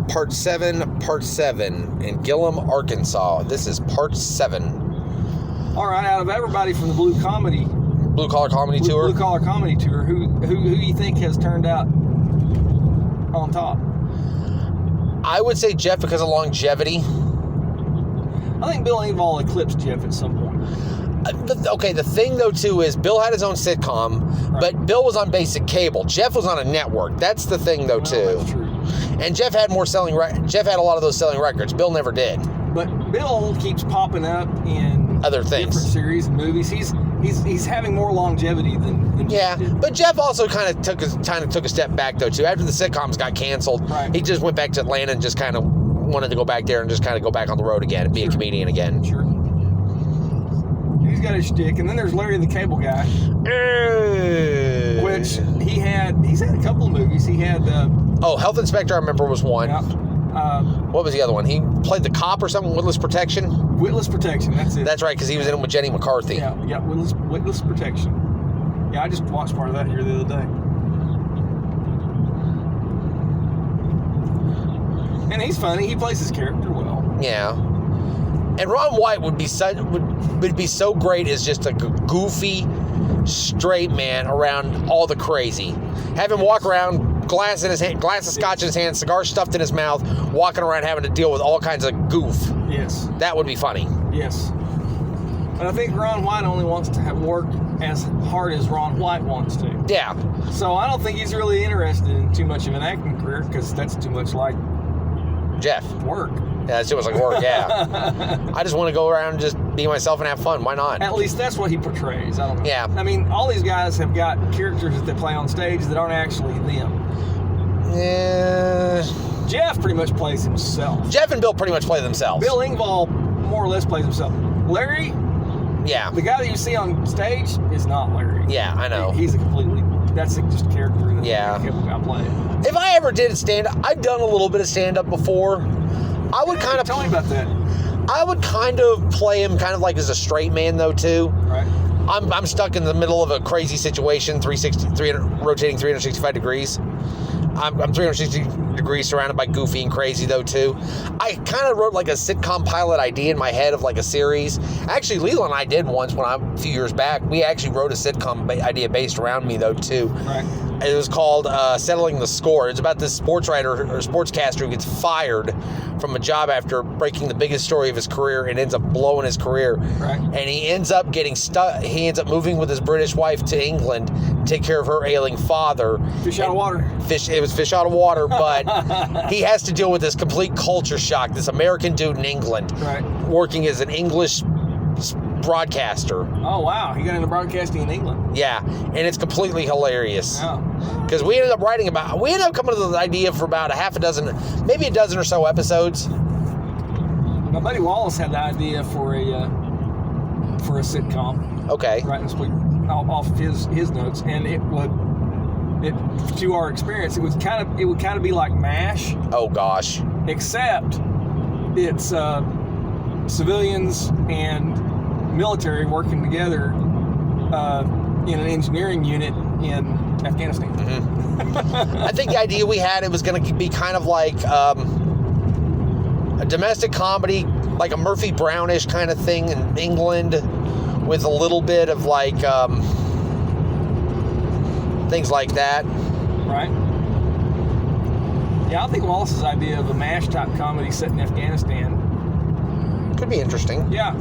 Part 7 in Gillum, Arkansas. This is Part 7. All right, out of everybody from the Blue Collar Comedy Tour, who you think has turned out on top? I would say Jeff because of longevity. I think Bill Engvall eclipsed Jeff at some point. The thing though too is Bill had his own sitcom, right. But Bill was on basic cable. Jeff was on a network. That's the thing though too. That's true. And Jeff had Jeff had a lot of those selling records. Bill never did. But Bill keeps popping up in other things, different series and movies. He's having more longevity than yeah. Jeff did. But Jeff also kind of took a step back though too. After the sitcoms got canceled, right. He just went back to Atlanta and just kind of wanted to go back there and just kind of go back on the road again and be a comedian again. Sure. He's got his shtick, and then there's Larry the Cable Guy, which he's had a couple of movies. He had Health Inspector, I remember, was one. Yeah. What was the other one? He played the cop or something. Witless Protection. Witless Protection. That's it. That's right, because he was in it with Jenny McCarthy. Yeah. Witless Protection. Yeah, I just watched part of that here the other day. And he's funny. He plays his character well. Yeah. And Ron White would be so great as just a goofy, straight man around all the crazy. Have him walk around, glass in his hand, glass of scotch in his hand, cigar stuffed in his mouth, walking around having to deal with all kinds of goof. Yes. That would be funny. Yes. But I think Ron White only wants to work as hard as Ron White wants to. Yeah. So I don't think he's really interested in too much of an acting career because that's too much like Jeff. Work. Yeah, it's too much like work, yeah. I just want to go around and just be myself and have fun. Why not? At least that's what he portrays. I don't know. Yeah. I mean, all these guys have got characters that they play on stage that aren't actually them. Yeah. Jeff pretty much plays himself. Jeff and Bill pretty much play themselves. Bill Engvall more or less plays himself. Larry, yeah, the guy that you see on stage is not Larry. Yeah, I know. He's that's just a character that I play. If I ever did stand-up, I've done a little bit of stand-up before. I would kind of tell me about that. I would kind of play him kind of like as a straight man though too. Right. I'm stuck in the middle of a crazy situation, rotating 365 degrees. I'm 360 degrees surrounded by goofy and crazy though too. I kind of wrote like a sitcom pilot idea in my head of like a series. Actually, Leland and I did once a few years back. We actually wrote a sitcom idea based around me though too. Right. It was called Settling the Score. It's about this sports writer or sportscaster who gets fired from a job after breaking the biggest story of his career and ends up blowing his career. Right. And he ends up getting stuck. He ends up moving with his British wife to England to take care of her ailing father. Fish out of water. It was fish out of water, but he has to deal with this complete culture shock. This American dude in England, right, working as an English broadcaster. Oh wow, he got into broadcasting in England. Yeah, and it's completely hilarious. Because Oh. we ended up coming up with the idea for about maybe a dozen or so episodes. My buddy Wallace had the idea for a sitcom. Okay. Right, off of his notes, and to our experience, it would kind of be like MASH. Oh gosh. Except it's civilians and military working together in an engineering unit in Afghanistan. Mm-hmm. I think the idea we had, it was going to be kind of like a domestic comedy, like a Murphy Brownish kind of thing in England, with a little bit of like things like that. Right. Yeah, I think Wallace's idea of a MASH type comedy set in Afghanistan could be interesting. Yeah.